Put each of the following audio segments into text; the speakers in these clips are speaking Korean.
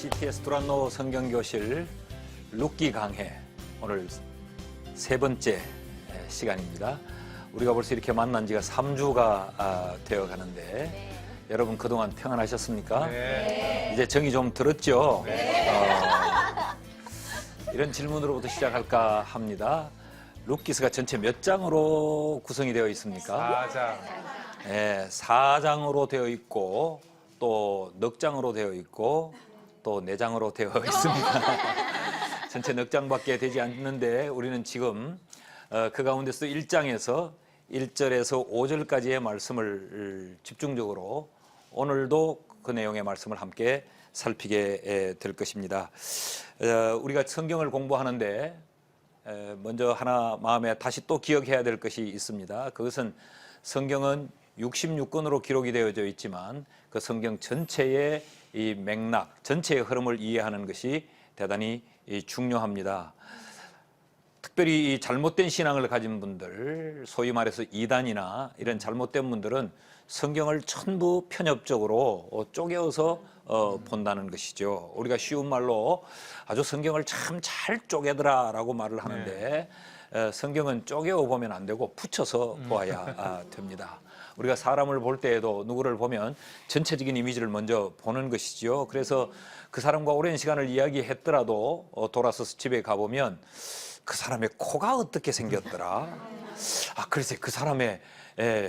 CTS 두란노 성경교실 룻기 강해 오늘 세 번째 시간입니다. 우리가 벌써 이렇게 만난 지가 3주가 되어 가는데 여러분 그동안 평안하셨습니까? 네. 이제 정이 좀 들었죠? 이런 질문으로부터 시작할까 합니다. 룻기서가 전체 몇 장으로 구성이 되어 있습니까? 4장. 네, 4장으로 되어 있고 또 넉 장으로 되어 있고 또 4장으로 되어 있습니다. 전체 넉 장밖에 되지 않는데 우리는 지금 그 가운데서 1장에서 1절에서 5절까지의 말씀을 집중적으로 오늘도 그 내용의 말씀을 함께 살피게 될 것입니다. 우리가 성경을 공부하는데 먼저 하나 마음에 다시 또 기억해야 될 것이 있습니다. 그것은 성경은 66권으로 기록이 되어져 있지만 그 성경 전체의 이 맥락, 전체의 흐름을 이해하는 것이 대단히 중요합니다. 특별히 이 잘못된 신앙을 가진 분들, 소위 말해서 이단이나 이런 잘못된 분들은 성경을 전부 편협적으로 쪼개어서 본다는 것이죠. 우리가 쉬운 말로 아주 성경을 참 잘 쪼개더라라고 말을 하는데 성경은 쪼개어 보면 안 되고 붙여서 보아야 됩니다. 우리가 사람을 볼 때에도 누구를 보면 전체적인 이미지를 먼저 보는 것이죠. 그래서 그 사람과 오랜 시간을 이야기했더라도 돌아서서 집에 가보면 그 사람의 코가 어떻게 생겼더라? 글쎄 그 사람의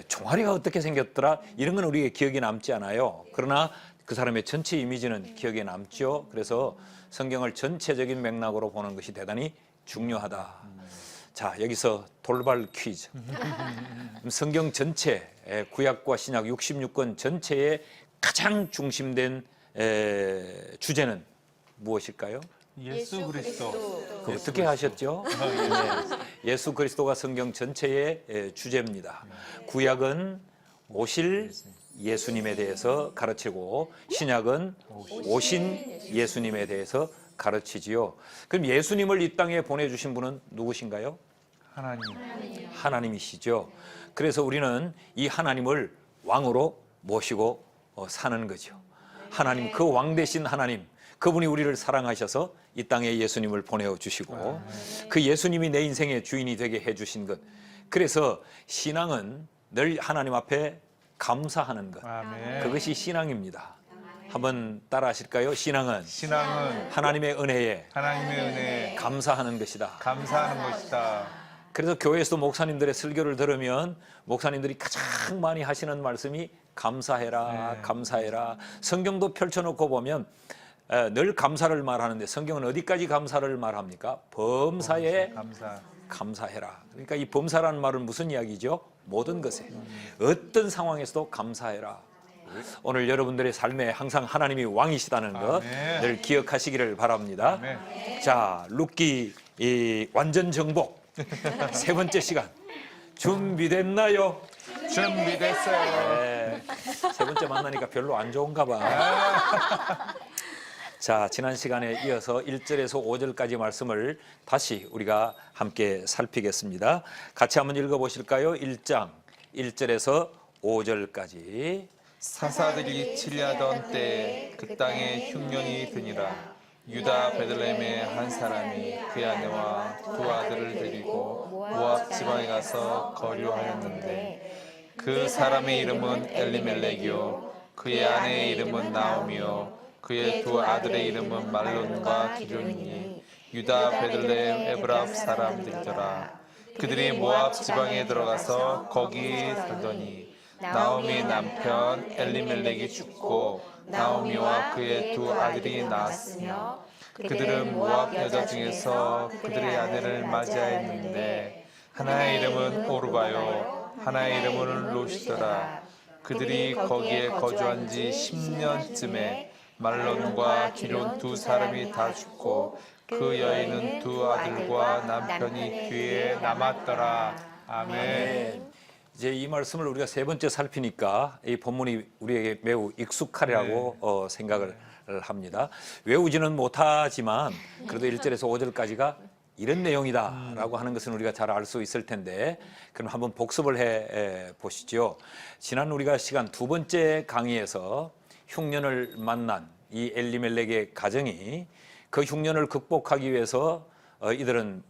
종아리가 어떻게 생겼더라? 이런 건 우리의 기억에 남지 않아요. 그러나 그 사람의 전체 이미지는 기억에 남죠. 그래서 성경을 전체적인 맥락으로 보는 것이 대단히 중요하다. 자, 여기서 돌발 퀴즈. 성경 전체, 구약과 신약 66권 전체의 가장 중심된 주제는 무엇일까요? 예수 그리스도. 어떻게 하셨죠? 예수 그리스도가 성경 전체의 주제입니다. 구약은 오실 예수님에 대해서 가르치고 신약은 오신 예수님에 대해서 가르치지요. 그럼 예수님을 이 땅에 보내주신 분은 누구신가요? 하나님이시죠. 그래서 우리는 이 하나님을 왕으로 모시고 사는 거죠. 하나님, 그 왕 대신 하나님, 그분이 우리를 사랑하셔서 이 땅에 예수님을 보내주시고 그 예수님이 내 인생의 주인이 되게 해주신 것. 그래서 신앙은 늘 하나님 앞에 감사하는 것. 아멘. 그것이 신앙입니다. 한번 따라 하실까요? 신앙은 하나님의 은혜에 감사하는 것이다. 감사하는 것이다. 그래서 교회에서 목사님들의 설교를 들으면 목사님들이 가장 많이 하시는 말씀이 감사해라, 감사해라. 성경도 펼쳐놓고 보면 늘 감사를 말하는데 성경은 어디까지 감사를 말합니까? 범사에 감사해라. 그러니까 이 범사라는 말은 무슨 이야기죠? 모든 것에 어떤 상황에서도 감사해라. 오늘 여러분들의 삶에 항상 하나님이 왕이시다는 것 늘 기억하시기를 바랍니다. 자, 룻기 완전 정복 세 번째 시간 준비됐나요? 준비됐어요. 세 번째 만나니까 별로 안 좋은가 봐. 자, 지난 시간에 이어서 1절에서 5절까지 말씀을 다시 우리가 함께 살피겠습니다. 같이 한번 읽어보실까요? 1장 1절에서 5절까지. 사사들이 치리하던 때에 그 땅에 흉년이 드니라. 유다 베들레헴의 한 사람이 그의 아내와 두 아들을 데리고 모압 지방에 가서 거류하였는데 그 사람의 이름은 엘리멜렉이요 그의 아내의 이름은 나오미요 그의 두 아들의 이름은 말론과 기런이니 유다 베들레헴 에브랍 사람들이더라. 그들이 모압 지방에 들어가서 거기 살더니 나오미의 남편 엘리멜렉이 죽고 나오미와 그의 두 아들이 낳았으며 그들은 모압 여자 중에서 그들의 아내를 맞이하였는데 하나의 이름은 오르바요 하나의 이름은 롯이더라. 그들이 거기에 거주한 지 10년쯤에 말론과 기런 두 사람이 다 죽고 그 여인은 두 아들과 남편이 뒤에 남았더라. 아멘. 이제 이 말씀을 우리가 세 번째 살피니까 이 본문이 우리에게 매우 익숙하리라고 생각을 합니다. 외우지는 못하지만 그래도 1절에서 5절까지가 이런 내용이다라고 하는 것은 우리가 잘 알 수 있을 텐데 그럼 한번 복습을 해 보시죠. 지난 우리가 시간 두 번째 강의에서 흉년을 만난 이 엘리멜렉의 가정이 그 흉년을 극복하기 위해서 이들은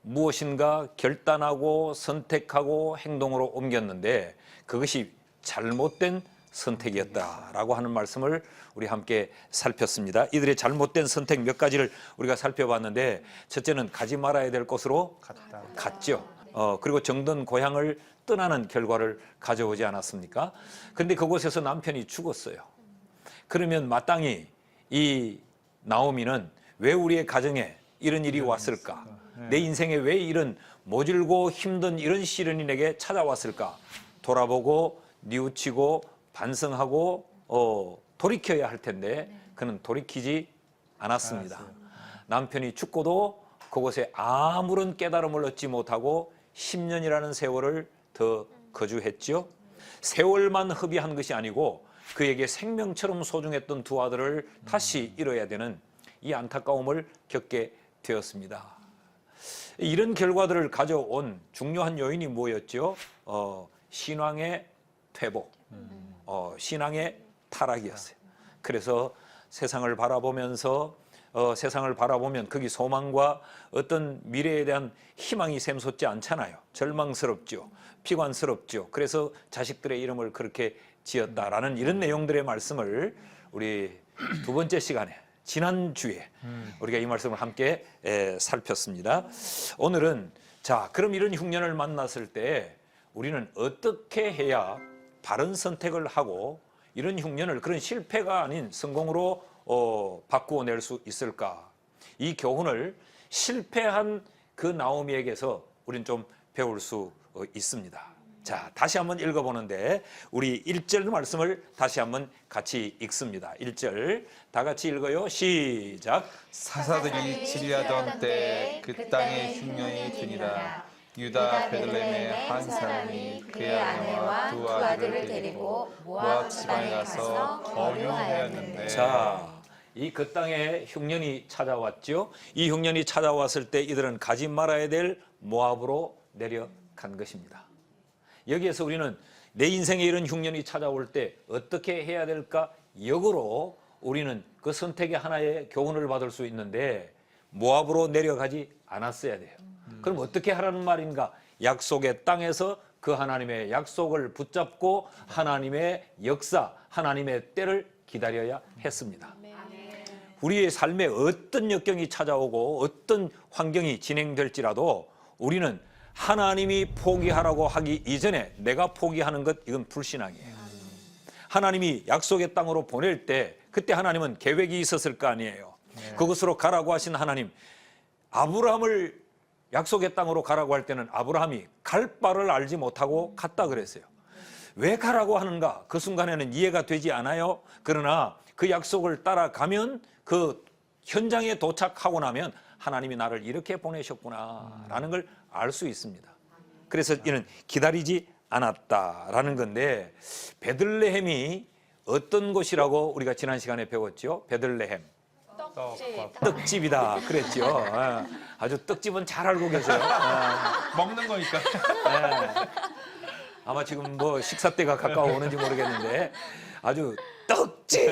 무엇인가 결단하고 선택하고 행동으로 옮겼는데 그것이 잘못된 선택이었다라고 하는 말씀을 우리 함께 살폈습니다. 이들의 잘못된 선택 몇 가지를 우리가 살펴봤는데 첫째는 가지 말아야 될 곳으로 갔죠. 그리고 정든 고향을 떠나는 결과를 가져오지 않았습니까? 그런데 그곳에서 남편이 죽었어요. 그러면 마땅히 이 나오미는 왜 우리의 가정에 이런 일이 왔을까? 내 인생에 왜 이런 모질고 힘든 이런 시련이 내게 찾아왔을까? 돌아보고 뉘우치고 반성하고 돌이켜야 할 텐데 그는 돌이키지 않았습니다. 남편이 죽고도 그곳에 아무런 깨달음을 얻지 못하고 10년이라는 세월을 더 거주했죠. 세월만 허비한 것이 아니고 그에게 생명처럼 소중했던 두 아들을 다시 잃어야 되는 이 안타까움을 겪게 되었습니다. 이런 결과들을 가져온 중요한 요인이 뭐였죠? 신앙의 퇴보, 신앙의 타락이었어요. 그래서 세상을 바라보면 거기 소망과 어떤 미래에 대한 희망이 샘솟지 않잖아요. 절망스럽죠. 피관스럽죠. 그래서 자식들의 이름을 그렇게 지었다라는 이런 내용들의 말씀을 우리 두 번째 시간에 지난주에 우리가 이 말씀을 함께 살폈습니다. 오늘은 자, 그럼 이런 흉년을 만났을 때 우리는 어떻게 해야 바른 선택을 하고 이런 흉년을 그런 실패가 아닌 성공으로 바꾸어낼 수 있을까? 이 교훈을 실패한 그 나오미에게서 우리는 좀 배울 수 있습니다. 자, 다시 한번 읽어보는데 우리 1절 말씀을 다시 한번 같이 읽습니다. 1절 다 같이 읽어요. 시작. 사사들이 치리하던 때 그 땅에 흉년이 드니라. 유다 베들레헴의 한 사람이 그의 아내와 두 아들을 데리고 모압 지방에 가서 거류하였는데. 자, 이 그 땅에 흉년이 찾아왔죠. 이 흉년이 찾아왔을 때 이들은 가지 말아야 될 모압으로 내려간 것입니다. 여기에서 우리는 내 인생에 이런 흉년이 찾아올 때 어떻게 해야 될까? 역으로 우리는 그 선택의 하나의 교훈을 받을 수 있는데 모압으로 내려가지 않았어야 돼요. 그럼 어떻게 하라는 말인가? 약속의 땅에서 그 하나님의 약속을 붙잡고 하나님의 역사, 하나님의 때를 기다려야 했습니다. 우리의 삶에 어떤 역경이 찾아오고 어떤 환경이 진행될지라도 우리는 하나님이 포기하라고 하기 이전에 내가 포기하는 것, 이건 불신앙이에요. 하나님이 약속의 땅으로 보낼 때 그때 하나님은 계획이 있었을 거 아니에요. 그것으로 가라고 하신 하나님, 아브라함을 약속의 땅으로 가라고 할 때는 아브라함이 갈 바를 알지 못하고 갔다 그랬어요. 왜 가라고 하는가? 그 순간에는 이해가 되지 않아요. 그러나 그 약속을 따라가면 그 현장에 도착하고 나면 하나님이 나를 이렇게 보내셨구나라는 걸 알 수 있습니다. 그래서 이는 기다리지 않았다라는 건데 베들레헴이 어떤 곳이라고 우리가 지난 시간에 배웠죠? 베들레헴. 떡집이다 그랬죠. 아주 떡집은 잘 알고 계세요. 먹는 거니까. 아마 지금 뭐 식사 때가 가까워오는지 모르겠는데 아주 떡집.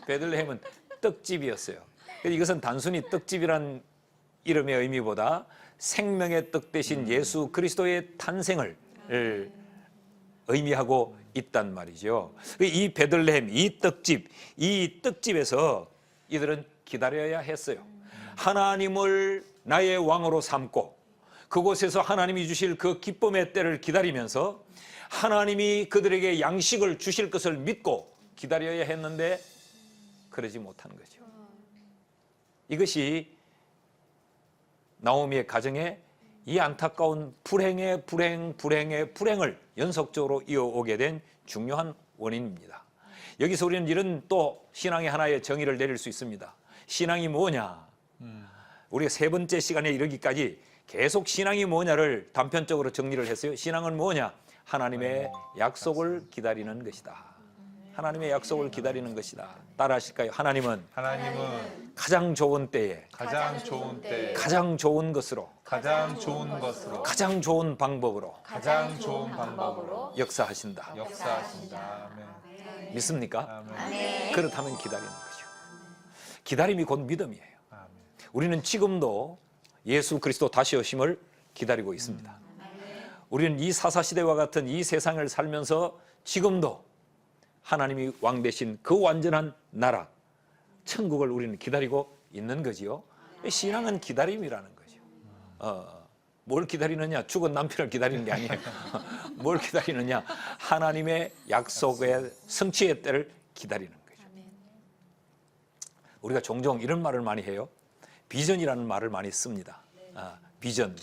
베들레헴은 떡집이었어요. 이것은 단순히 떡집이란 이름의 의미보다 생명의 떡 대신 예수 그리스도의 탄생을 의미하고 있단 말이죠. 이 베들레헴, 이 떡집에서 이들은 기다려야 했어요. 하나님을 나의 왕으로 삼고 그곳에서 하나님이 주실 그 기쁨의 때를 기다리면서 하나님이 그들에게 양식을 주실 것을 믿고 기다려야 했는데 그러지 못한 거죠. 이것이 나오미의 가정에 이 안타까운 불행의 불행을 연속적으로 이어오게 된 중요한 원인입니다. 여기서 우리는 이런 또 신앙의 하나의 정의를 내릴 수 있습니다. 신앙이 뭐냐? 우리가 세 번째 시간에 이르기까지 계속 신앙이 뭐냐를 단편적으로 정리를 했어요. 신앙은 뭐냐? 하나님의 약속을 기다리는 것이다. 하나님의 약속을 기다리는 것이다. 따라하실까요? 하나님은 가장 좋은 때에 가장 좋은 것으로 가장 좋은 방법으로 역사하신다. 역사하신다. 아멘. 믿습니까? 아멘. 그렇다면 기다리는 거죠. 기다림이 곧 믿음이에요. 아멘. 우리는 지금도 예수 그리스도 다시 오심을 기다리고 있습니다. 우리는 이 사사시대와 같은 이 세상을 살면서 지금도 하나님이 왕 되신 그 완전한 나라, 천국을 우리는 기다리고 있는 거지요. 신앙은 기다림이라는 거죠. 뭘 기다리느냐? 죽은 남편을 기다리는 게 아니에요. 뭘 기다리느냐? 하나님의 약속의 성취의 때를 기다리는 거죠. 우리가 종종 이런 말을 많이 해요. 비전이라는 말을 많이 씁니다. 비전.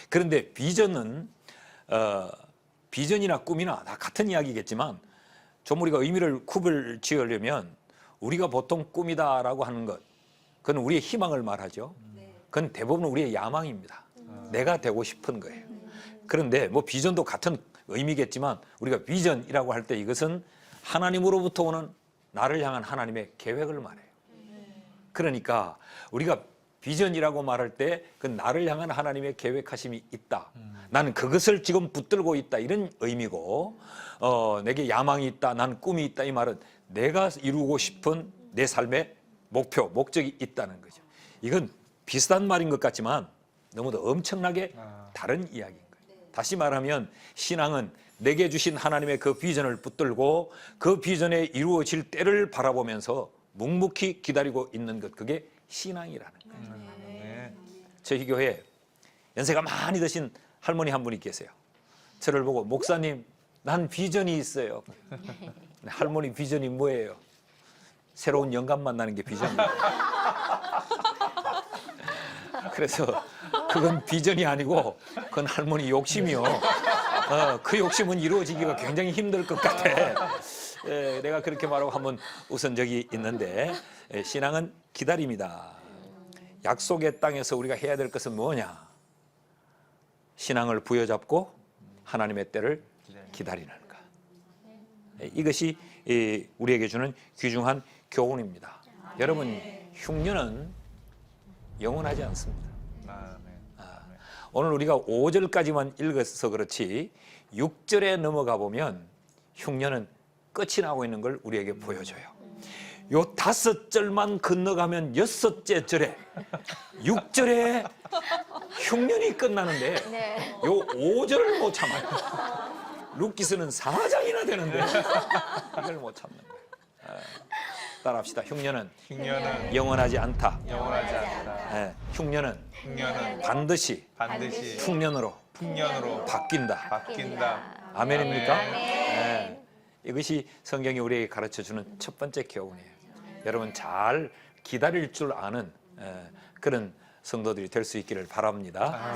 그런데 비전은 비전이나 꿈이나 다 같은 이야기겠지만 좀 우리가 의미를 구별 지으려면 우리가 보통 꿈이다라고 하는 것, 그건 우리의 희망을 말하죠. 그건 대부분 우리의 야망입니다. 내가 되고 싶은 거예요. 그런데 뭐 비전도 같은 의미겠지만 우리가 비전이라고 할 때 이것은 하나님으로부터 오는 나를 향한 하나님의 계획을 말해요. 그러니까 우리가 비전이라고 말할 때 그 나를 향한 하나님의 계획하심이 있다. 나는 그것을 지금 붙들고 있다. 이런 의미고 내게 야망이 있다. 난 꿈이 있다. 이 말은 내가 이루고 싶은 내 삶의 목표, 목적이 있다는 거죠. 이건 비슷한 말인 것 같지만 너무도 엄청나게 다른 이야기인 거예요. 다시 말하면 신앙은 내게 주신 하나님의 그 비전을 붙들고 그 비전에 이루어질 때를 바라보면서 묵묵히 기다리고 있는 것, 그게 신앙이라는 거예요. 저희 교회에 연세가 많이 드신 할머니 한 분이 계세요. 저를 보고 목사님, 난 비전이 있어요. 할머니 비전이 뭐예요? 새로운 영감 만나는 게 비전이에요. 그래서 그건 비전이 아니고 그건 할머니 욕심이요. 그 욕심은 이루어지기가 굉장히 힘들 것 같아. 내가 그렇게 말하고 한번 웃은 적이 있는데 신앙은 기다림이다. 약속의 땅에서 우리가 해야 될 것은 뭐냐? 신앙을 부여잡고 하나님의 때를 기다리는 것. 이것이 우리에게 주는 귀중한 교훈입니다. 여러분, 흉년은 영원하지 않습니다. 오늘 우리가 5절까지만 읽어서 그렇지 6절에 넘어가 보면 흉년은 끝이 나고 있는 걸 우리에게 보여줘요. 요 5절만 건너가면 6째 절에 6절에 흉년이 끝나는데 요 5절을 못 참아요. 룻기서는 4장이나 되는데 이걸 못 참는 거예요. 따라합시다. 흉년은 영원하지 않다. 흉년은 반드시 풍년으로 바뀐다. 아멘입니까? 네. 이것이 성경이 우리에게 가르쳐주는 첫 번째 교훈이에요. 여러분 잘 기다릴 줄 아는 그런 성도들이 될 수 있기를 바랍니다.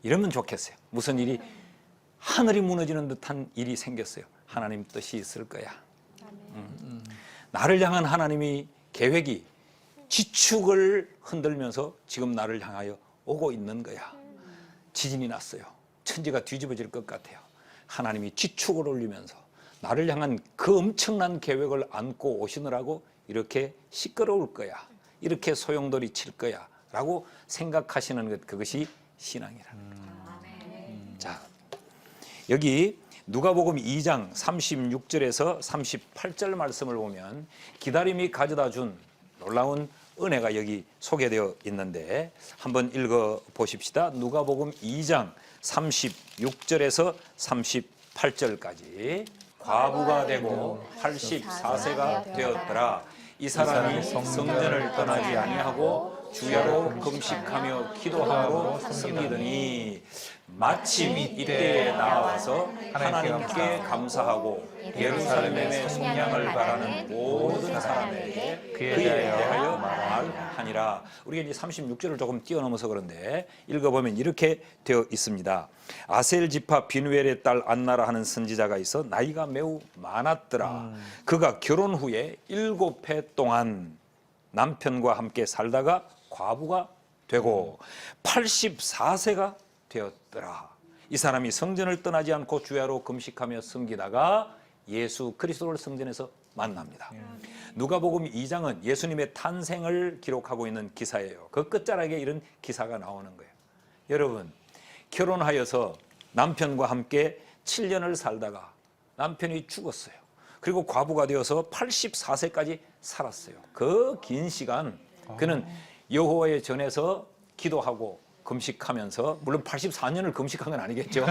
이러면 좋겠어요. 무슨 일이 하늘이 무너지는 듯한 일이 생겼어요. 하나님 뜻이 있을 거야. 나를 향한 하나님이 계획이 지축을 흔들면서 지금 나를 향하여 오고 있는 거야. 지진이 났어요. 천지가 뒤집어질 것 같아요. 하나님이 지축을 올리면서 나를 향한 그 엄청난 계획을 안고 오시느라고 이렇게 시끄러울 거야. 이렇게 소용돌이 칠 거야. 라고 생각하시는 것, 그것이 신앙이라는 거죠. 자, 여기 누가복음 2장 36절에서 38절 말씀을 보면 기다림이 가져다 준 놀라운 은혜가 여기 소개되어 있는데 한번 읽어 보십시다. 누가복음 2장 36절에서 38절까지. 과부가 되고 84세가 되었더라. 이 사람이 성전을 떠나지 아니하고 주야로 금식하며 기도함으로 섬기더니 마침 이때에 나와서 하나님께 감사하고 예루살렘의 속량을 바라는 모든 사람에게 그에 대하여 말하니라. 우리가 이제 36절을 조금 뛰어넘어서 그런데 읽어보면 이렇게 되어 있습니다. 아셀 지파 비누엘의 딸 안나라 하는 선지자가 있어 나이가 매우 많았더라. 그가 결혼 후에 7해 동안 남편과 함께 살다가 과부가 되고 84세가 되었더라. 이 사람이 성전을 떠나지 않고 주야로 금식하며 섬기다가 예수 그리스도를 성전에서 만납니다. 누가복음 2장은 예수님의 탄생을 기록하고 있는 기사예요. 그 끝자락에 이런 기사가 나오는 거예요. 여러분, 결혼하여서 남편과 함께 7년을 살다가 남편이 죽었어요. 그리고 과부가 되어서 84세까지 살았어요. 그 긴 시간 그는 여호와의 전에서 기도하고 금식하면서, 물론 84년을 금식한 건 아니겠죠.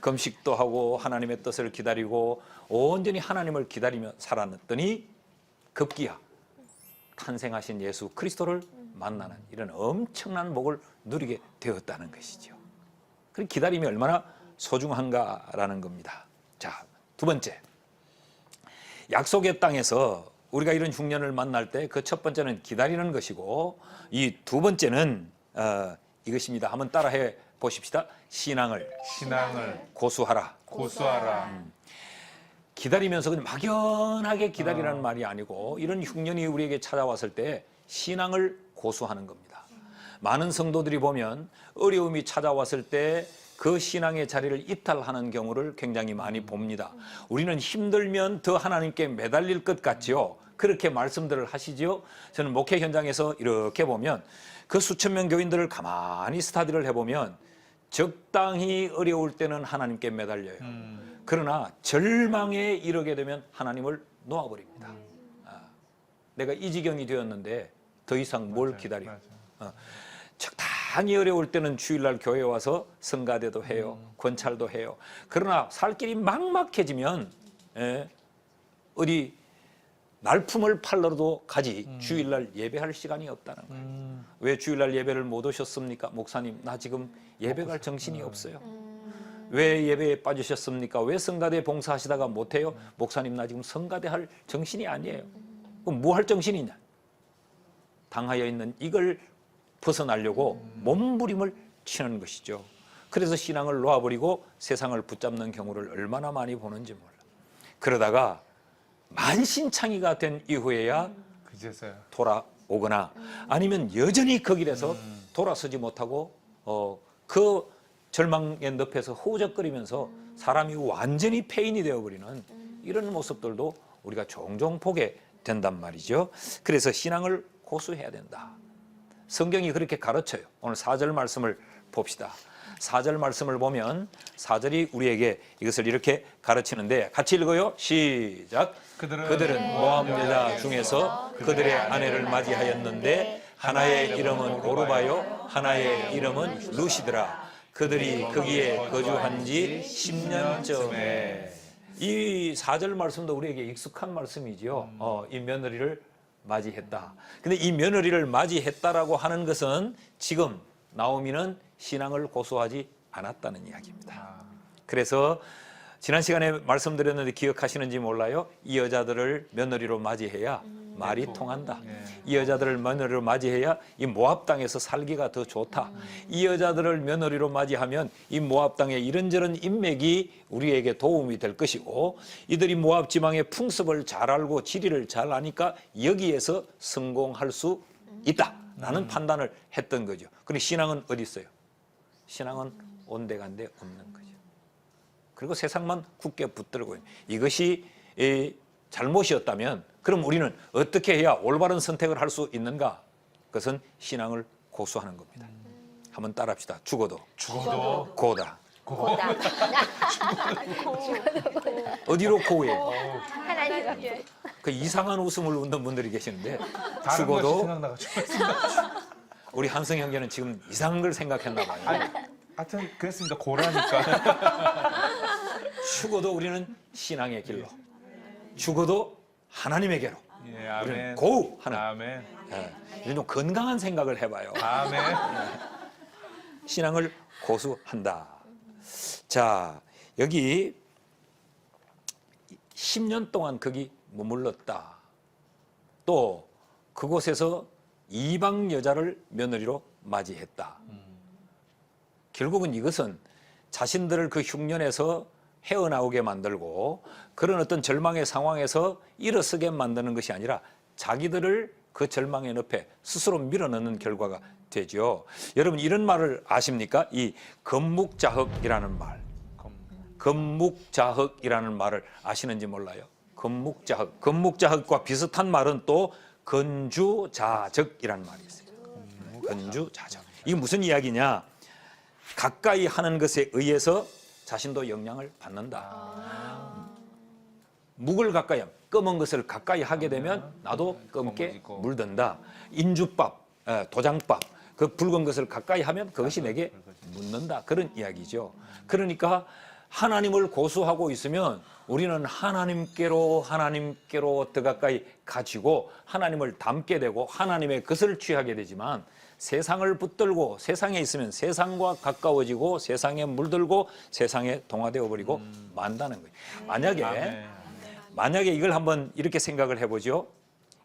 금식도 하고 하나님의 뜻을 기다리고 온전히 하나님을 기다리며 살았더니 급기야 탄생하신 예수 그리스도를 만나는 이런 엄청난 복을 누리게 되었다는 것이죠. 그 기다림이 얼마나 소중한가라는 겁니다. 자, 두 번째, 약속의 땅에서 우리가 이런 흉년을 만날 때 그 첫 번째는 기다리는 것이고, 이 두 번째는 이것입니다. 한번 따라해 보십시다. 신앙을 고수하라. 기다리면서 그냥 막연하게 기다리라는 말이 아니고, 이런 흉년이 우리에게 찾아왔을 때 신앙을 고수하는 겁니다. 많은 성도들이 보면 어려움이 찾아왔을 때 그 신앙의 자리를 이탈하는 경우를 굉장히 많이 봅니다. 우리는 힘들면 더 하나님께 매달릴 것 같지요. 그렇게 말씀들을 하시지요. 저는 목회 현장에서 이렇게 보면 그 수천 명 교인들을 가만히 스타디를 해보면 적당히 어려울 때는 하나님께 매달려요. 그러나 절망에 이르게 되면 하나님을 놓아버립니다. 내가 이 지경이 되었는데 더 이상 뭘 기다려. 적당히 어려울 때는 주일날 교회에 와서 성가대도 해요. 권찰도 해요. 그러나 살 길이 막막해지면 어디 날품을 팔러도 가지 주일날 예배할 시간이 없다는 거예요. 왜 주일날 예배를 못 오셨습니까? 목사님, 나 지금 예배 갈 정신이 없어요. 왜 예배에 빠지셨습니까? 왜 성가대 봉사하시다가 못해요? 목사님, 나 지금 성가대 할 정신이 아니에요. 그럼 뭐 할 정신이냐? 당하여 있는 이걸 벗어나려고 몸부림을 치는 것이죠. 그래서 신앙을 놓아버리고 세상을 붙잡는 경우를 얼마나 많이 보는지 몰라. 그러다가 만신창이가 된 이후에야 그제서야 돌아오거나 아니면 여전히 그 길에서 돌아서지 못하고 그 절망의 늪에서 허우적거리면서 사람이 완전히 폐인이 되어버리는 이런 모습들도 우리가 종종 보게 된단 말이죠. 그래서 신앙을 고수해야 된다. 성경이 그렇게 가르쳐요. 오늘 4절 말씀을 봅시다. 4절 말씀을 보면 4절이 우리에게 이것을 이렇게 가르치는데, 같이 읽어요. 시작. 그들은 모압 여자 중에서 그들의 아내를 맞이하였는데 하나의 이름은 오르바요 하나의 이름은 루시드라. 그들이 거기에 거주한 지 10년쯤에. 이 4절 말씀도 우리에게 익숙한 말씀이죠. 이 며느리를 맞이했다. 근데 이 며느리를 맞이했다라고 하는 것은 지금 나오미는 신앙을 고수하지 않았다는 이야기입니다. 그래서 지난 시간에 말씀드렸는데 기억하시는지 몰라요. 이 여자들을 며느리로 맞이해야 말이 통한다. 이 여자들을 며느리로 맞이해야 이 모압 땅에서 살기가 더 좋다. 이 여자들을 며느리로 맞이하면 이 모압 땅의 이런저런 인맥이 우리에게 도움이 될 것이고, 이들이 모압 지방의 풍습을 잘 알고 지리를 잘 아니까 여기에서 성공할 수 있다라는 판단을 했던 거죠. 그런데 신앙은 어디 있어요? 신앙은 온데간데 없는 거죠. 그리고 세상만 굳게 붙들고 있는, 이것이 잘못이었다면 그럼 우리는 어떻게 해야 올바른 선택을 할 수 있는가? 그것은 신앙을 고수하는 겁니다. 한번 따라합시다. 죽어도 고다. 어디로 고해요? 하나님. 그 이상한 웃음을 웃는 분들이 계시는데, 다른 것이 죽어도 생각나가지고. 우리 한성 형제는 지금 이상한 걸 생각했나 봐요. 하여튼 그랬습니다. 고라니까. 죽어도 우리는 신앙의 길로, 죽어도 하나님에게로 예, 우리는 아멘. 고하는, 아멘. 이런 좀 건강한 생각을 해봐요. 아멘. 신앙을 고수한다. 자, 여기 10년 동안 거기 머물렀다. 또 그곳에서 이방 여자를 며느리로 맞이했다. 결국은 이것은 자신들을 그 흉년에서 헤어나오게 만들고 그런 어떤 절망의 상황에서 일어서게 만드는 것이 아니라 자기들을 그 절망의 늪에 스스로 밀어넣는 결과가 되죠. 여러분, 이런 말을 아십니까? 이 건묵자흑이라는 말. 건묵자흑이라는 말을 아시는지 몰라요. 건묵자흑. 건묵자흑과 비슷한 말은 또 건주자적이라는 말이 있어요. 건주자적. 이게 무슨 이야기냐? 가까이 하는 것에 의해서 자신도 영향을 받는다. 묵을 가까이 하면 검은 것을 가까이 하게 되면 나도 검게 검어지고. 물든다. 인주밥, 도장밥, 그 붉은 것을 가까이 하면 그것이 내게 묻는다. 그런 이야기죠. 그러니까 하나님을 고수하고 있으면 우리는 하나님께로 더 가까이 가지고 하나님을 닮게 되고 하나님의 것을 취하게 되지만 세상을 붙들고 세상에 있으면 세상과 가까워지고 세상에 물들고 세상에 동화되어 버리고 만다는 거예요. 만약에 이걸 한번 이렇게 생각을 해보죠.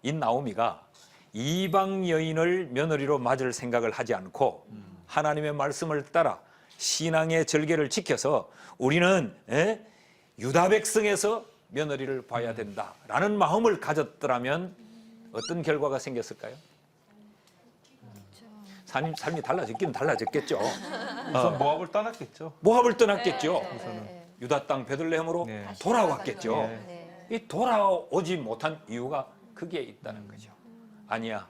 이 나오미가 이방 여인을 며느리로 맞을 생각을 하지 않고 하나님의 말씀을 따라 신앙의 절개를 지켜서 우리는 유다 백성에서 며느리를 봐야 된다라는 마음을 가졌더라면 어떤 결과가 생겼을까요? 삶이 달라졌기는 달라졌겠죠. 우선 모압을 떠났겠죠. 모압을 떠났겠죠. 우선은. 유다 땅 베들레헴으로 네. 돌아왔겠죠. 네. 이 돌아오지 못한 이유가 거기에 있다는 거죠. 아니야.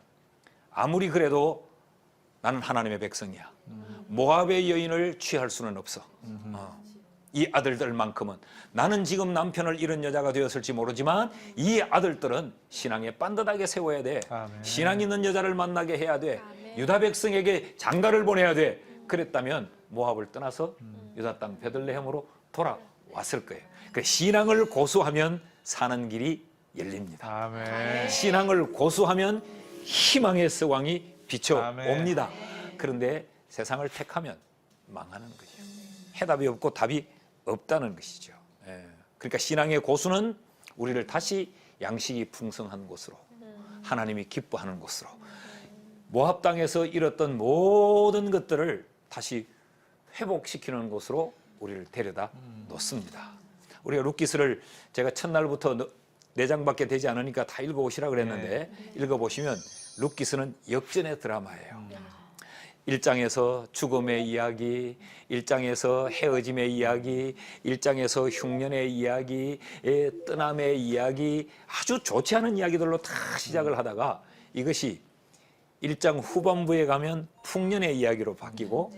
아무리 그래도 나는 하나님의 백성이야. 모압의 여인을 취할 수는 없어. 이 아들들만큼은 나는 지금 남편을 잃은 여자가 되었을지 모르지만 이 아들들은 신앙에 반듯하게 세워야 돼. 아멘. 신앙 있는 여자를 만나게 해야 돼. 유다 백성에게 장가를 보내야 돼. 그랬다면 모압을 떠나서 유다 땅 베들레헴으로 돌아왔을 거예요. 그 신앙을 고수하면 사는 길이 열립니다. 아멘. 신앙을 고수하면 희망의 서광이 비춰옵니다. 그런데 세상을 택하면 망하는 거죠. 해답이 없고 답이 없다는 것이죠. 그러니까 신앙의 고수는 우리를 다시 양식이 풍성한 곳으로 하나님이 기뻐하는 곳으로 모압 땅에서 잃었던 모든 것들을 다시 회복시키는 곳으로 우리를 데려다 놓습니다. 우리가 룻기스를 제가 첫날부터 4장밖에 되지 않으니까 다 읽어보시라 그랬는데 읽어보시면 룻기스는 역전의 드라마예요. 1장에서 죽음의 이야기, 1장에서 헤어짐의 이야기, 1장에서 흉년의 이야기, 떠남의 이야기, 아주 좋지 않은 이야기들로 다 시작을 하다가 이것이 1장 후반부에 가면 풍년의 이야기로 바뀌고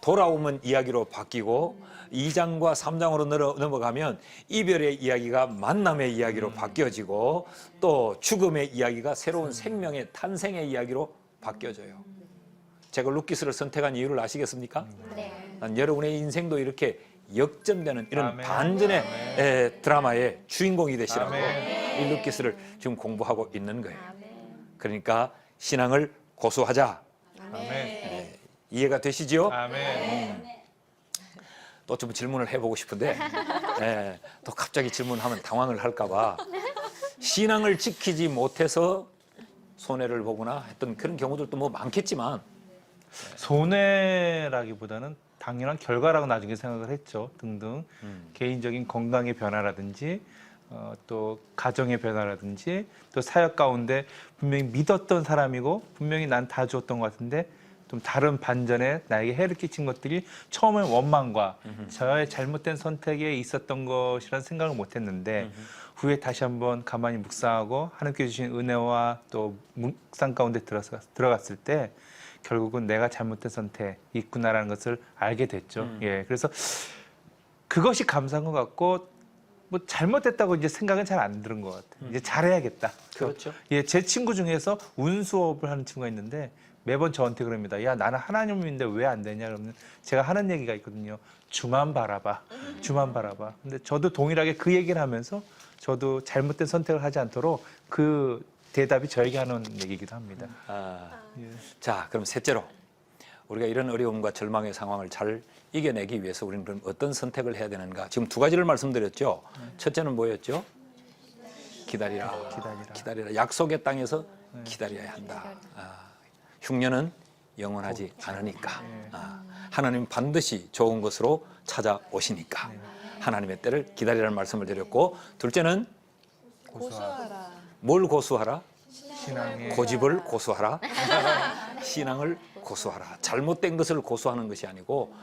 돌아오면 이야기로 바뀌고 2장과 3장으로 넘어가면 이별의 이야기가 만남의 이야기로 바뀌어지고 또 죽음의 이야기가 새로운 생명의 탄생의 이야기로 바뀌어져요. 제가 룻기스를 선택한 이유를 아시겠습니까? 난 여러분의 인생도 이렇게 역전되는 이런 아멘. 반전의 드라마의 주인공이 되시라고 아멘. 이 룻기스를 지금 공부하고 있는 거예요. 그러니까 신앙을 고수하자. 아멘. 이해가 되시지요? 아멘. 또 좀 질문을 해보고 싶은데 또 갑자기 질문하면 당황을 할까봐 신앙을 지키지 못해서 손해를 보거나 했던 그런 경우들도 뭐 많겠지만 손해라기보다는 당연한 결과라고 나중에 생각을 했죠. 등등 개인적인 건강의 변화라든지 또 가정의 변화라든지 또 사역 가운데 분명히 믿었던 사람이고 분명히 난 다 주었던 것 같은데 좀 다른 반전에 나에게 해를 끼친 것들이 처음엔 원망과 저의 잘못된 선택에 있었던 것이라는 생각을 못했는데 후에 다시 한번 가만히 묵상하고 하나님께 주신 은혜와 또 묵상 가운데 들어갔을 때 결국은 내가 잘못된 선택이 있구나라는 것을 알게 됐죠. 예, 그래서 그것이 감사한 것 같고 뭐 잘못됐다고 이제 생각은 잘 안 들은 것 같아요. 이제 잘해야겠다. 그렇죠. 예, 제 친구 중에서 운수업을 하는 친구가 있는데 매번 저한테 그럽니다. 야, 나는 하나님인데 왜 안 되냐? 그러면 제가 하는 얘기가 있거든요. 주만 바라봐. 주만 바라봐. 근데 저도 동일하게 그 얘기를 하면서 저도 잘못된 선택을 하지 않도록 그 대답이 저에게 하는 얘기이기도 합니다. 자, 그럼 셋째로 우리가 이런 어려움과 절망의 상황을 잘 이겨내기 위해서 우리는 그럼 어떤 선택을 해야 되는가? 지금 두 가지를 말씀드렸죠. 첫째는 뭐였죠? 기다리라. 기다리라. 약속의 땅에서 기다려야 한다. 흉년은 영원하지 않으니까. 하나님은 반드시 좋은 것으로 찾아오시니까. 하나님의 때를 기다리라는 말씀을 드렸고, 둘째는 고수하라. 뭘 고수하라? 신앙의 고집을 고수하라. 신앙을 고수하라. 잘못된 것을 고수하는 것이 아니고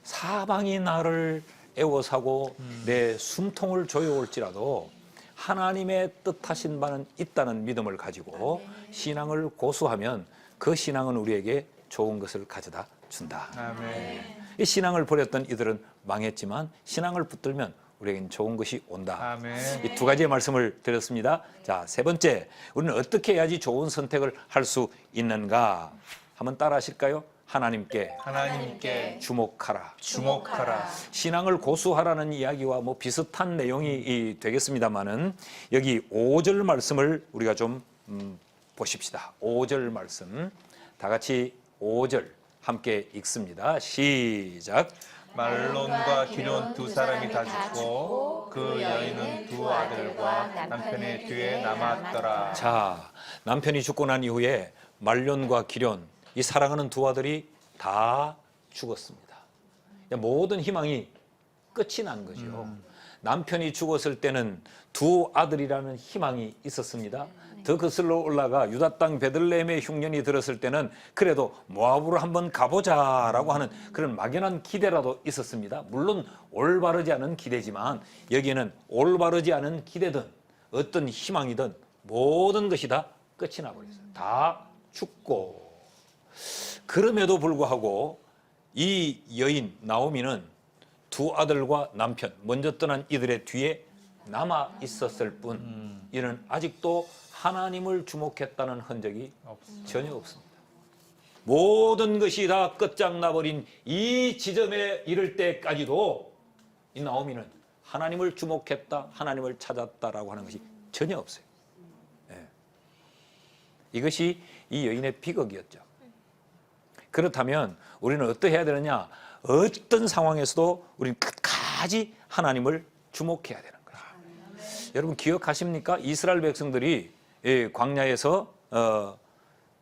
사방이 나를 애워사고 내 숨통을 조여올지라도 하나님의 뜻하신 바는 있다는 믿음을 가지고 신앙을 고수하면 그 신앙은 우리에게 좋은 것을 가져다 준다. 아멘. 이 신앙을 버렸던 이들은 망했지만 신앙을 붙들면 우리에겐 좋은 것이 온다. 아멘. 이 두 가지의 말씀을 드렸습니다. 자, 세 번째, 우리는 어떻게 해야지 좋은 선택을 할 수 있는가? 한번 따라 하실까요? 하나님께 주목하라. 주목하라. 신앙을 고수하라는 이야기와 뭐 비슷한 내용이 되겠습니다만은 여기 5절 말씀을 우리가 좀 보십시다. 5절 말씀 다 같이 5절 함께 읽습니다. 시작. 말론과 기럨 두 사람이 다 죽고 그 여인은 두 아들과 남편의 뒤에 남았더라. 자, 남편이 죽고 난 이후에 말론과 기럨 이 사랑하는 두 아들이 다 죽었습니다. 모든 희망이 끝이 난 거죠. 남편이 죽었을 때는 두 아들이라는 희망이 있었습니다. 더 거슬러 올라가 유다 땅 베들레헴의 흉년이 들었을 때는 그래도 모압으로 한번 가보자라고 하는 그런 막연한 기대라도 있었습니다. 물론 올바르지 않은 기대지만 여기에는 올바르지 않은 기대든 어떤 희망이든 모든 것이 다 끝이 나버렸어요. 다 죽고. 그럼에도 불구하고 이 여인 나오미는 두 아들과 남편 먼저 떠난 이들의 뒤에 남아 있었을 뿐 이는 아직도 하나님을 주목했다는 흔적이 전혀 없습니다. 모든 것이 다 끝장나버린 이 지점에 이를 때까지도 이 나오미는 하나님을 주목했다, 하나님을 찾았다라고 하는 것이 전혀 없어요. 예. 이것이 이 여인의 비극이었죠. 그렇다면 우리는 어떠해야 되느냐? 어떤 상황에서도 우리는 끝까지 하나님을 주목해야 되는 거죠. 여러분 기억하십니까? 이스라엘 백성들이 광야에서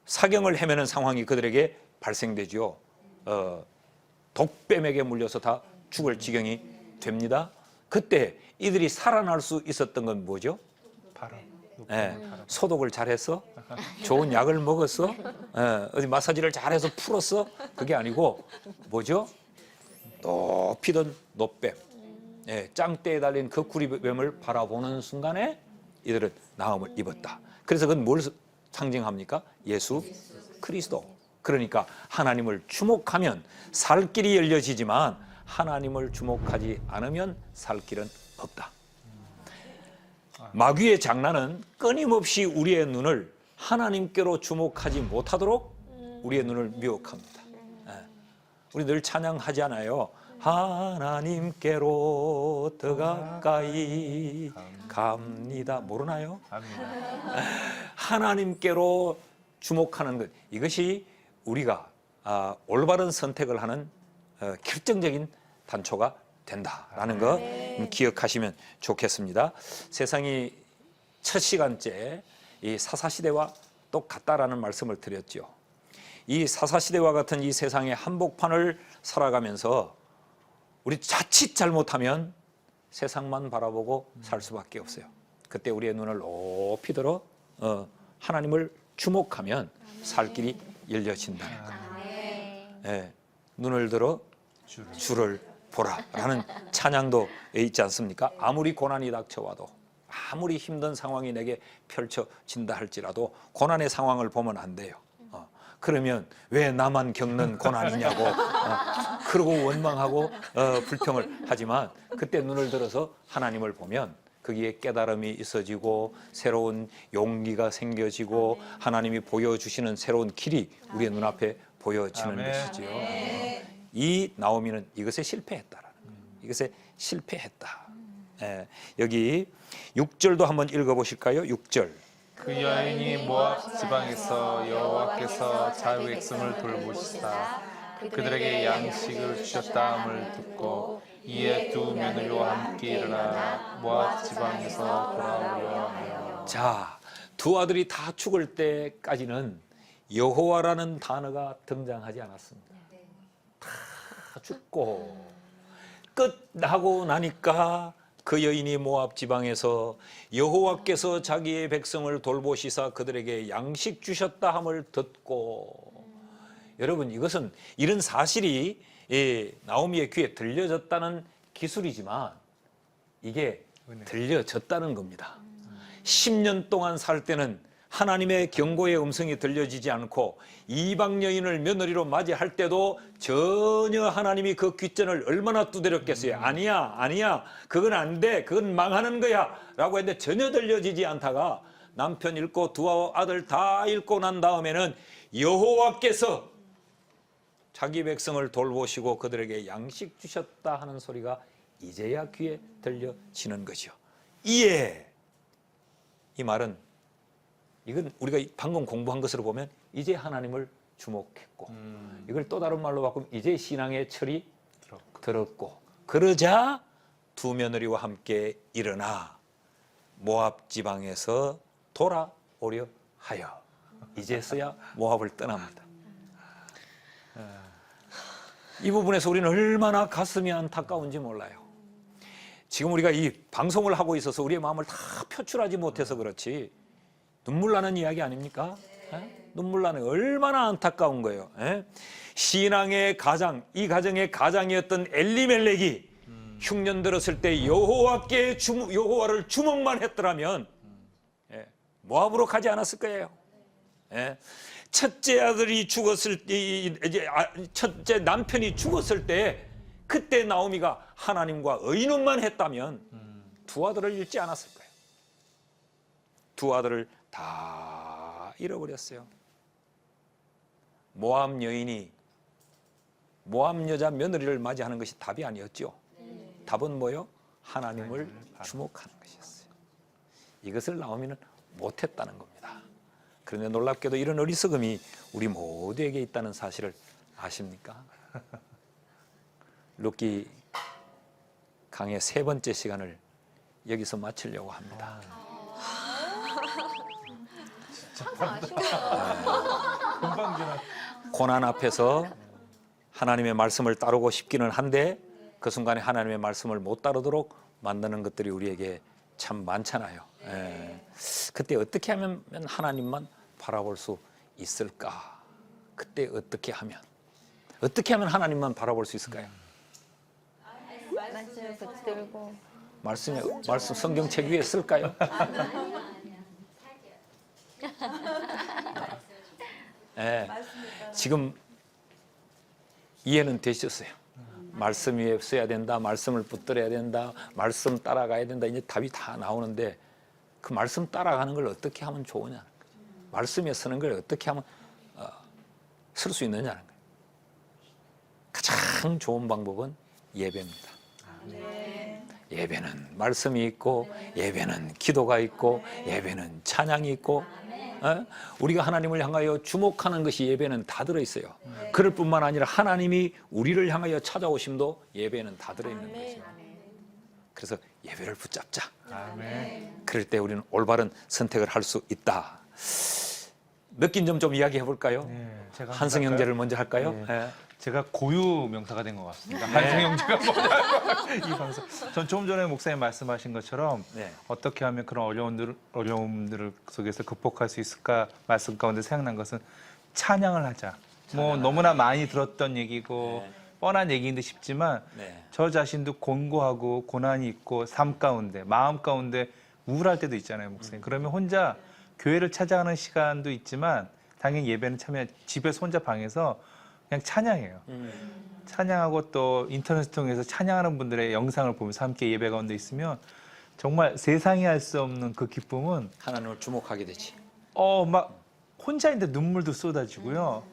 사경을 헤매는 상황이 그들에게 발생되죠. 독뱀에게 물려서 다 죽을 지경이 됩니다. 그때 이들이 살아날 수 있었던 건 뭐죠? 바로 소독을 잘했어? 좋은 약을 먹었어? 어디 마사지를 잘해서 풀었어? 그게 아니고 뭐죠? 높이던 노뱀, 짱대에 달린 그 구리뱀을 바라보는 순간에 이들은 나음을 입었다. 그래서 그건 뭘 상징합니까? 예수 그리스도. 그러니까 하나님을 주목하면 살 길이 열려지지만 하나님을 주목하지 않으면 살 길은 없다. 마귀의 장난은 끊임없이 우리의 눈을 하나님께로 주목하지 못하도록 우리의 눈을 미혹합니다. 우리 늘 찬양하잖아요. 하나님께로 더 가까이 갑니다. 모르나요? 하나님께로 주목하는 것, 이것이 우리가 올바른 선택을 하는 결정적인 단초가 된다라는 거 기억하시면 좋겠습니다. 세상이 첫 시간째 이 사사시대와 똑같다라는 말씀을 드렸죠. 이 사사시대와 같은 이 세상의 한복판을 살아가면서 우리 자칫 잘못하면 세상만 바라보고 살 수밖에 없어요. 그때 우리의 눈을 높이 들어 하나님을 주목하면 살 길이 열려진다는 거예요. 눈을 들어 주를 보라라는 찬양도 있지 않습니까? 아무리 고난이 닥쳐와도 아무리 힘든 상황이 내게 펼쳐진다 할지라도 고난의 상황을 보면 안 돼요. 그러면 왜 나만 겪는 고난이냐고 그러고 원망하고 불평을 하지만 그때 눈을 들어서 하나님을 보면 거기에 깨달음이 있어지고 새로운 용기가 생겨지고 하나님이 보여주시는 새로운 길이 우리의 눈앞에 보여지는 것이지요. 이 나오미는 이것에 실패했다라는 거예요. 이것에 실패했다. 여기 6절도 한번 읽어보실까요? 6절. 그 여인이 모압 지방에서 여호와께서 자유 백성을 돌보시사 그들에게 양식을 주셨다함을 듣고 이에 두 며느리와 함께 일어나 모압 지방에서 돌아오려 하며. 자, 두 아들이 다 죽을 때까지는 여호와라는 단어가 등장하지 않았습니다. 다 죽고 끝나고 나니까 그 여인이 모압 지방에서 여호와께서 자기의 백성을 돌보시사 그들에게 양식 주셨다 함을 듣고, 여러분 이것은 이런 사실이 나오미의 귀에 들려졌다는 기술이지만 이게 들려졌다는 겁니다. 10년 동안 살 때는 하나님의 경고의 음성이 들려지지 않고 이방 여인을 며느리로 맞이할 때도 전혀 하나님이 그 귓전을 얼마나 두드렸겠어요. 아니야, 아니야, 그건 안 돼, 그건 망하는 거야 라고 했는데 전혀 들려지지 않다가 남편 잃고 두 아들 다 잃고 난 다음에는 여호와께서 자기 백성을 돌보시고 그들에게 양식 주셨다 하는 소리가 이제야 귀에 들려지는 거죠. 이에 이 말은 이건 우리가 방금 공부한 것으로 보면 이제 하나님을 주목했고 이걸 또 다른 말로 바꾸면 이제 신앙의 철이 들었고 그러자 두 며느리와 함께 일어나 모압 지방에서 돌아오려 하여 이제서야 모압을 떠납니다. 이 부분에서 우리는 얼마나 가슴이 안타까운지 몰라요. 지금 우리가 이 방송을 하고 있어서 우리의 마음을 다 표출하지 못해서 그렇지 눈물 나는 이야기 아닙니까? 눈물 나는 얼마나 안타까운 거예요. 신앙의 가장, 이 가정의 가장이었던 엘리멜렉이 흉년 들었을 때 여호와를 주목만 했더라면 모압으로 가지 않았을 거예요. 첫째 아들이 죽었을 때, 첫째 남편이 죽었을 때 그때 나오미가 하나님과 의논만 했다면 두 아들을 잃지 않았을 거예요. 두 아들을 다 잃어버렸어요. 모압 여인이 모압 여자 며느리를 맞이하는 것이 답이 아니었죠. 답은 뭐요? 하나님을 주목하는 것이었어요. 이것을 나오미는 못했다는 겁니다. 그런데 놀랍게도 이런 어리석음이 우리 모두에게 있다는 사실을 아십니까? 룻기 강의 세 번째 시간을 여기서 마치려고 합니다. 금방 지나. 고난 앞에서 하나님의 말씀을 따르고 싶기는 한데 그 순간에 하나님의 말씀을 못 따르도록 만드는 것들이 우리에게 참 많잖아요. 그때 어떻게 하면 하나님만 바라볼 수 있을까? 그때 어떻게 하면 하나님만 바라볼 수 있을까요? 말씀을 붙들고 말씀 성경책 위에 쓸까요? 지금 이해는 되셨어요. 말씀 위에 써야 된다, 말씀을 붙들어야 된다, 말씀 따라가야 된다. 이제 답이 다 나오는데 그 말씀 따라가는 걸 어떻게 하면 좋으냐? 말씀에 쓰는 걸 어떻게 하면 쓸 수 있느냐는 거예요. 가장 좋은 방법은 예배입니다. 예배는 말씀이 있고 예배는 기도가 있고 예배는 찬양이 있고 우리가 하나님을 향하여 주목하는 것이 예배는 다 들어있어요. 그럴 뿐만 아니라 하나님이 우리를 향하여 찾아오심도 예배는 다 들어있는 거죠. 그래서 예배를 붙잡자. 그럴 때 우리는 올바른 선택을 할 수 있다. 느낀 점 좀 이야기해 볼까요? 제가 한승 형제를 먼저 할까요? 제가 고유 명사가 된 것 같습니다. 한승 형제가 뭐냐고 이 방송. 전 조금 전에 목사님 말씀하신 것처럼 어떻게 하면 그런 어려움들 속에서 극복할 수 있을까 말씀 가운데 생각난 것은 찬양을 하자. 뭐 너무나 많이 들었던 얘기고 뻔한 얘기인데 싶지만 저 자신도 곤고하고 고난이 있고 삶 가운데 마음 가운데 우울할 때도 있잖아요, 목사님. 그러면 혼자 교회를 찾아가는 시간도 있지만 당연히 예배는 참여 집에서 혼자 방에서 그냥 찬양해요. 찬양하고 또 인터넷을 통해서 찬양하는 분들의 영상을 보면서 함께 예배 가운데 있으면 정말 세상이 할 수 없는 그 기쁨은 하나님을 주목하게 되지. 막 혼자인데 눈물도 쏟아지고요.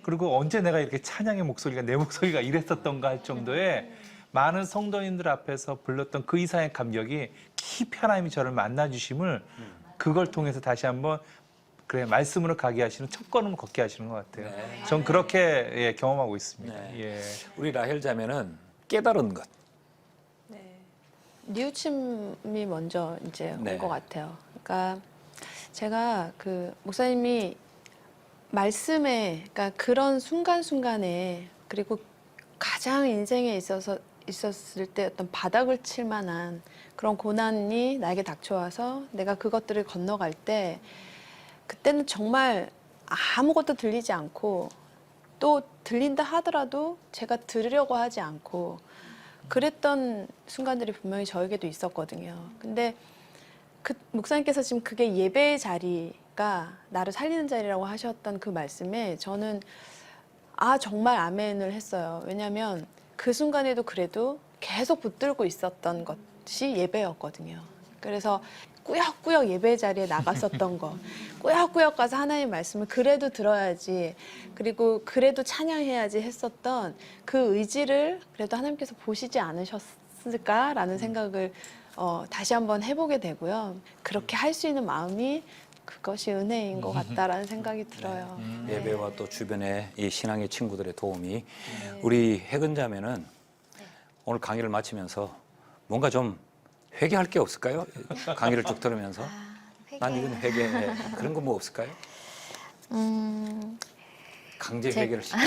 그리고 언제 내가 이렇게 찬양의 목소리가 내 목소리가 이랬었던가 할 정도의 많은 성도님들 앞에서 불렀던 그 이상의 감격이 깊이 하나님이 저를 만나 주심을 그걸 통해서 다시 한번 그래 말씀으로 가게 하시는 첫 걸음을 걷게 하시는 것 같아요. 전 그렇게 경험하고 있습니다. 우리 라헬 자매는 깨달은 것. 뉘우침이 먼저 이제 온 것 같아요. 그러니까 제가 그 목사님이 말씀에, 그러니까 그런 순간순간에 그리고 가장 인생에 있었을 때 어떤 바닥을 칠 만한 그런 고난이 나에게 닥쳐와서 내가 그것들을 건너갈 때 그때는 정말 아무것도 들리지 않고 또 들린다 하더라도 제가 들으려고 하지 않고 그랬던 순간들이 분명히 저에게도 있었거든요. 근데 그 목사님께서 지금 그게 예배의 자리, 아까 나를 살리는 자리라고 하셨던 그 말씀에 저는 정말 아멘을 했어요. 왜냐하면 그 순간에도 그래도 계속 붙들고 있었던 것이 예배였거든요. 그래서 꾸역꾸역 예배 자리에 나갔었던 거, 꾸역꾸역 가서 하나님의 말씀을 그래도 들어야지, 그리고 그래도 찬양해야지 했었던 그 의지를 그래도 하나님께서 보시지 않으셨을까라는 생각을 다시 한번 해보게 되고요. 그렇게 할 수 있는 마음이 그것이 은혜인 것 같다라는 생각이 들어요. 네. 예배와 또 주변의 이 신앙의 친구들의 도움이 우리 해근자매는 오늘 강의를 마치면서 뭔가 좀 회개할 게 없을까요? 강의를 쭉 들으면서 난 이건 회개해 그런 거 뭐 없을까요? 강제 회개를 시키고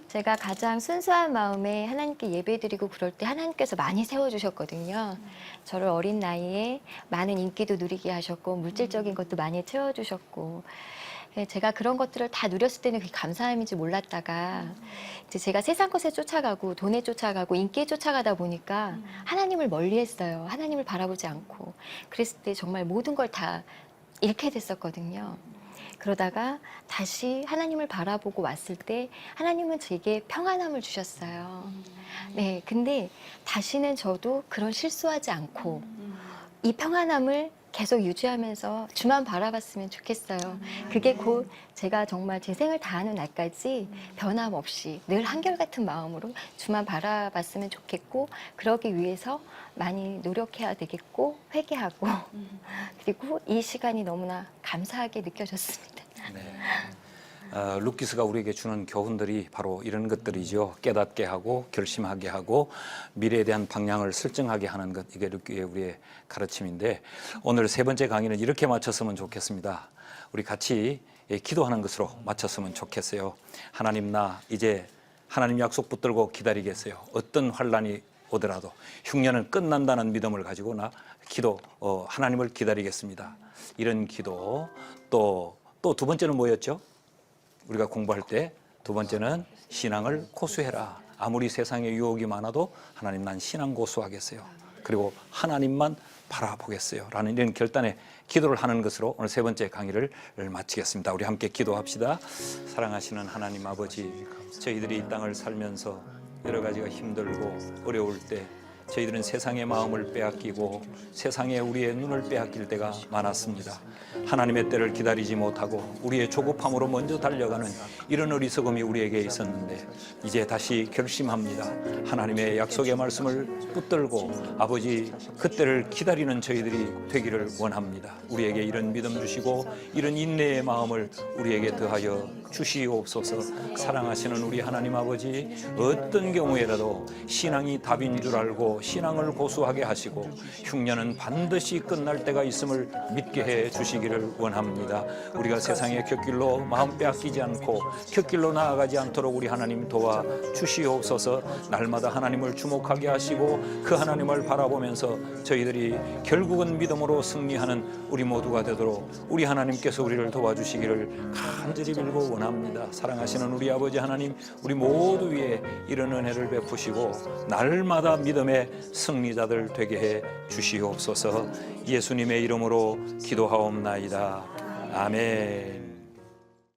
제가 가장 순수한 마음에 하나님께 예배드리고 그럴 때 하나님께서 많이 세워주셨거든요. 저를 어린 나이에 많은 인기도 누리게 하셨고 물질적인 것도 많이 채워주셨고 제가 그런 것들을 다 누렸을 때는 그게 감사함인지 몰랐다가 이제 제가 세상 것에 쫓아가고 돈에 쫓아가고 인기에 쫓아가다 보니까 하나님을 멀리했어요. 하나님을 바라보지 않고 그랬을 때 정말 모든 걸 다 잃게 됐었거든요. 그러다가 다시 하나님을 바라보고 왔을 때 하나님은 제게 평안함을 주셨어요. 네, 근데 다시는 저도 그런 실수하지 않고 이 평안함을 계속 유지하면서 주만 바라봤으면 좋겠어요. 그게 곧 제가 정말 제 생을 다하는 날까지 변함없이 늘 한결같은 마음으로 주만 바라봤으면 좋겠고 그러기 위해서 많이 노력해야 되겠고 회개하고 그리고 이 시간이 너무나 감사하게 느껴졌습니다. 네. 루키스가 우리에게 주는 교훈들이 바로 이런 것들이죠. 깨닫게 하고 결심하게 하고 미래에 대한 방향을 설정하게 하는 것, 이게 루키의 우리의 가르침인데 오늘 세 번째 강의는 이렇게 마쳤으면 좋겠습니다. 우리 같이 기도하는 것으로 마쳤으면 좋겠어요. 하나님, 나 이제 하나님 약속 붙들고 기다리겠어요. 어떤 환란이 오더라도 흉년은 끝난다는 믿음을 가지고 나 하나님을 기다리겠습니다. 이런 기도. 또 두 번째는 뭐였죠? 우리가 공부할 때 두 번째는 신앙을 고수해라. 아무리 세상에 유혹이 많아도 하나님, 난 신앙 고수하겠어요. 그리고 하나님만 바라보겠어요. 라는 이런 결단의 기도를 하는 것으로 오늘 세 번째 강의를 마치겠습니다. 우리 함께 기도합시다. 사랑하시는 하나님 아버지, 저희들이 이 땅을 살면서 여러 가지가 힘들고 어려울 때 저희들은 세상의 마음을 빼앗기고 세상에 우리의 눈을 빼앗길 때가 많았습니다. 하나님의 때를 기다리지 못하고 우리의 조급함으로 먼저 달려가는 이런 어리석음이 우리에게 있었는데 이제 다시 결심합니다. 하나님의 약속의 말씀을 붙들고 아버지 그때를 기다리는 저희들이 되기를 원합니다. 우리에게 이런 믿음 주시고 이런 인내의 마음을 우리에게 더하여 주시옵소서. 사랑하시는 우리 하나님 아버지, 어떤 경우에라도 신앙이 답인 줄 알고 신앙을 고수하게 하시고 흉년은 반드시 끝날 때가 있음을 믿게 해 주시기를 원합니다. 우리가 세상의 곁길로 마음 빼앗기지 않고 곁길로 나아가지 않도록 우리 하나님 도와 주시옵소서. 날마다 하나님을 주목하게 하시고 그 하나님을 바라보면서 저희들이 결국은 믿음으로 승리하는 우리 모두가 되도록 우리 하나님께서 우리를 도와주시기를 간절히 빌고 원합니다. 사랑하시는 우리 아버지 하나님, 우리 모두 위에 이런 은혜를 베푸시고 날마다 믿음의 승리자들 되게 해 주시옵소서. 예수님의 이름으로 기도하옵나이다. 아멘.